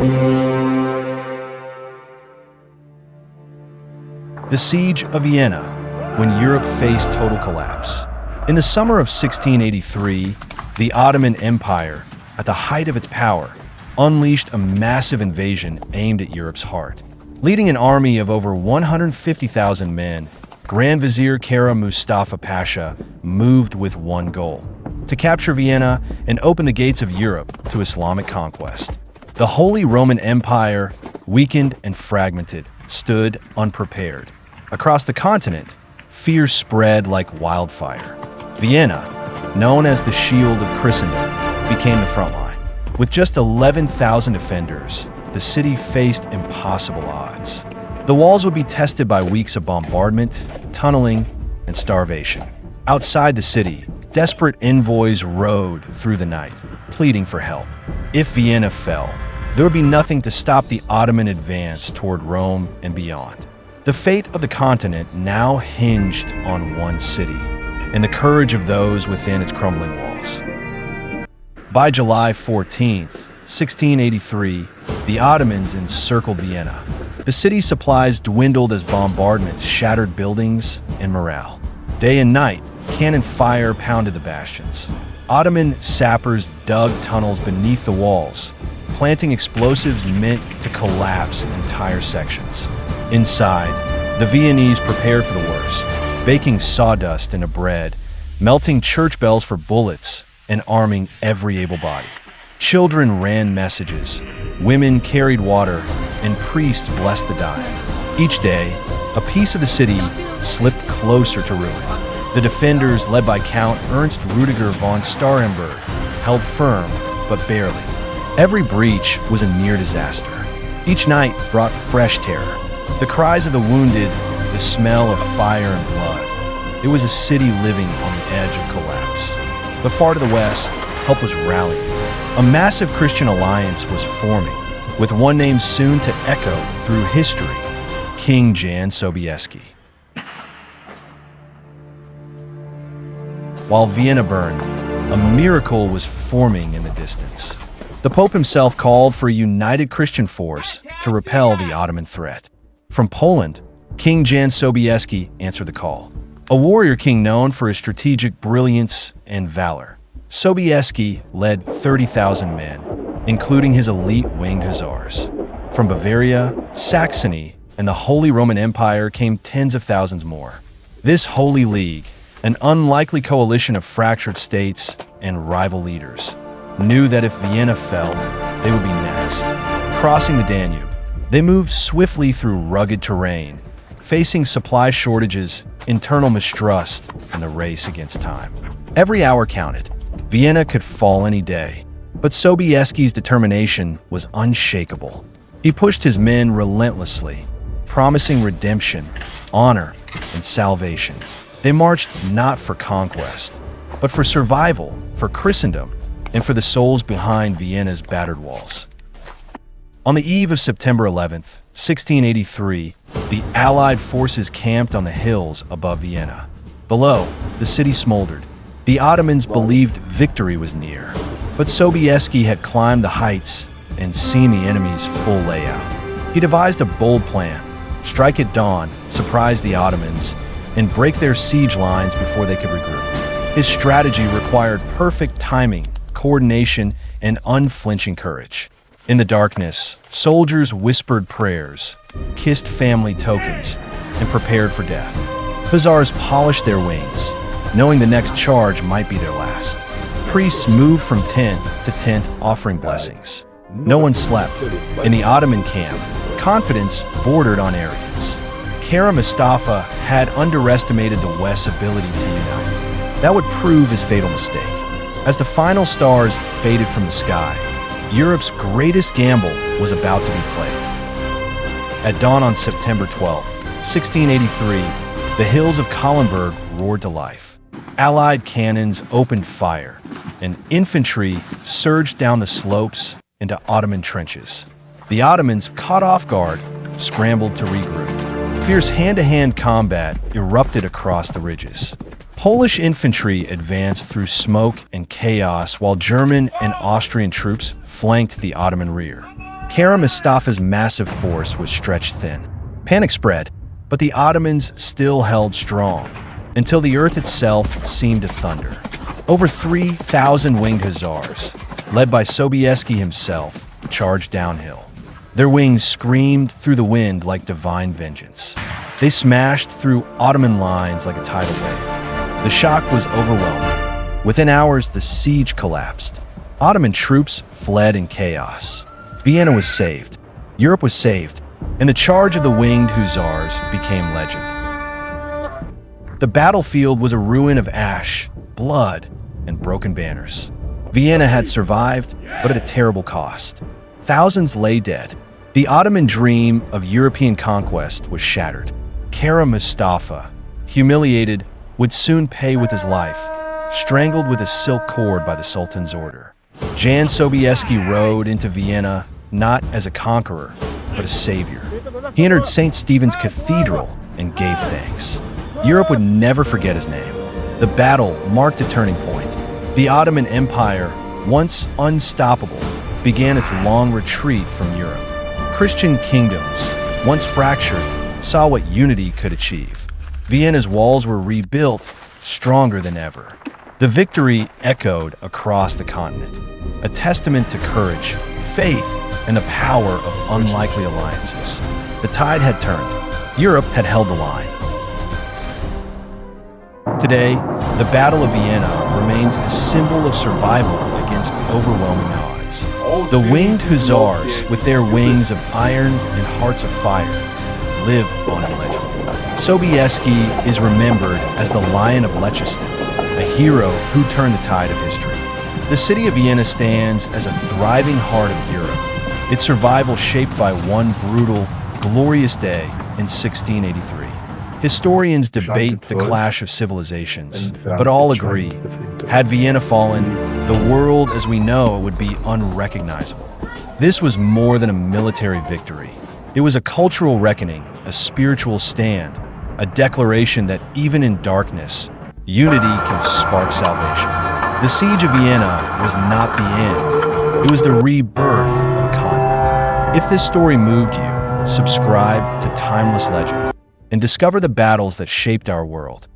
The Siege of Vienna, when Europe faced total collapse. In the summer of 1683, the Ottoman Empire, at the height of its power, unleashed a massive invasion aimed at Europe's heart. Leading an army of over 150,000 men, Grand Vizier Kara Mustafa Pasha moved with one goal: to capture Vienna and open the gates of Europe to Islamic conquest. The Holy Roman Empire, weakened and fragmented, stood unprepared. Across the continent, fear spread like wildfire. Vienna, known as the Shield of Christendom, became the front line. With just 11,000 defenders, the city faced impossible odds. The walls would be tested by weeks of bombardment, tunneling, and starvation. Outside the city, desperate envoys rode through the night, pleading for help. If Vienna fell, there would be nothing to stop the Ottoman advance toward Rome and beyond. The fate of the continent now hinged on one city, and the courage of those within its crumbling walls. By July 14, 1683, the Ottomans encircled Vienna. The city's supplies dwindled as bombardments shattered buildings and morale. Day and night, cannon fire pounded the bastions. Ottoman sappers dug tunnels beneath the walls, planting explosives meant to collapse entire sections. Inside, the Viennese prepared for the worst, baking sawdust into bread, melting church bells for bullets, and arming every able-bodied. Children ran messages, women carried water, and priests blessed the dying. Each day, a piece of the city slipped closer to ruin. The defenders, led by Count Ernst Rudiger von Starhemberg, held firm, but barely. Every breach was a near disaster. Each night brought fresh terror. The cries of the wounded, the smell of fire and blood. It was a city living on the edge of collapse. But far to the west, help was rallying. A massive Christian alliance was forming, with one name soon to echo through history: King Jan Sobieski. While Vienna burned, a miracle was forming in the distance. The Pope himself called for a united Christian force to repel the Ottoman threat. From Poland, King Jan Sobieski answered the call. A warrior king known for his strategic brilliance and valor, Sobieski led 30,000 men, including his elite winged hussars. From Bavaria, Saxony, and the Holy Roman Empire came tens of thousands more. This Holy League, an unlikely coalition of fractured states and rival leaders, knew that if Vienna fell, they would be next. Crossing the Danube, they moved swiftly through rugged terrain, facing supply shortages, internal mistrust, and the race against time. Every hour counted. Vienna could fall any day, but Sobieski's determination was unshakable. He pushed his men relentlessly, promising redemption, honor, and salvation. They marched not for conquest, but for survival, for Christendom, and for the souls behind Vienna's battered walls. On the eve of September 11th, 1683, the Allied forces camped on the hills above Vienna. Below, the city smoldered. The Ottomans believed victory was near, but Sobieski had climbed the heights and seen the enemy's full layout. He devised a bold plan: strike at dawn, surprise the Ottomans, and break their siege lines before they could regroup. His strategy required perfect timing, coordination, and unflinching courage. In the darkness, soldiers whispered prayers, kissed family tokens, and prepared for death. Hussars polished their wings, knowing the next charge might be their last. Priests moved from tent to tent offering blessings. No one slept. In the Ottoman camp, confidence bordered on arrogance. Kara Mustafa had underestimated the West's ability to unite. That would prove his fatal mistake. As the final stars faded from the sky, Europe's greatest gamble was about to be played. At dawn on September 12, 1683, the hills of Kahlenberg roared to life. Allied cannons opened fire, and infantry surged down the slopes into Ottoman trenches. The Ottomans, caught off guard, scrambled to regroup. Fierce hand-to-hand combat erupted across the ridges. Polish infantry advanced through smoke and chaos while German and Austrian troops flanked the Ottoman rear. Kara Mustafa's massive force was stretched thin. Panic spread, but the Ottomans still held strong, until the earth itself seemed to thunder. Over 3,000 winged hussars, led by Sobieski himself, charged downhill. Their wings screamed through the wind like divine vengeance. They smashed through Ottoman lines like a tidal wave. The shock was overwhelming. Within hours, the siege collapsed. Ottoman troops fled in chaos. Vienna was saved. Europe was saved, and the charge of the winged hussars became legend. The battlefield was a ruin of ash, blood, and broken banners. Vienna had survived, but at a terrible cost. Thousands lay dead. The Ottoman dream of European conquest was shattered. Kara Mustafa, humiliated, would soon pay with his life, strangled with a silk cord by the Sultan's order. Jan Sobieski rode into Vienna not as a conqueror, but a savior. He entered St. Stephen's Cathedral and gave thanks. Europe would never forget his name. The battle marked a turning point. The Ottoman Empire, once unstoppable, began its long retreat from Europe. Christian kingdoms, once fractured, saw what unity could achieve. Vienna's walls were rebuilt, stronger than ever. The victory echoed across the continent, a testament to courage, faith, and the power of unlikely alliances. The tide had turned. Europe had held the line. Today, the Battle of Vienna remains a symbol of survival against overwhelming odds. The winged hussars, with their wings of iron and hearts of fire, live on in legend. Sobieski is remembered as the Lion of Leicester, a hero who turned the tide of history. The city of Vienna stands as a thriving heart of Europe, its survival shaped by one brutal, glorious day in 1683. Historians debate the clash of civilizations, but all agree, had Vienna fallen, the world as we know it would be unrecognizable. This was more than a military victory. It was a cultural reckoning, a spiritual stand, a declaration that even in darkness, unity can spark salvation. The siege of Vienna was not the end. It was the rebirth of a continent. If this story moved you, subscribe to Timeless Legend and discover the battles that shaped our world.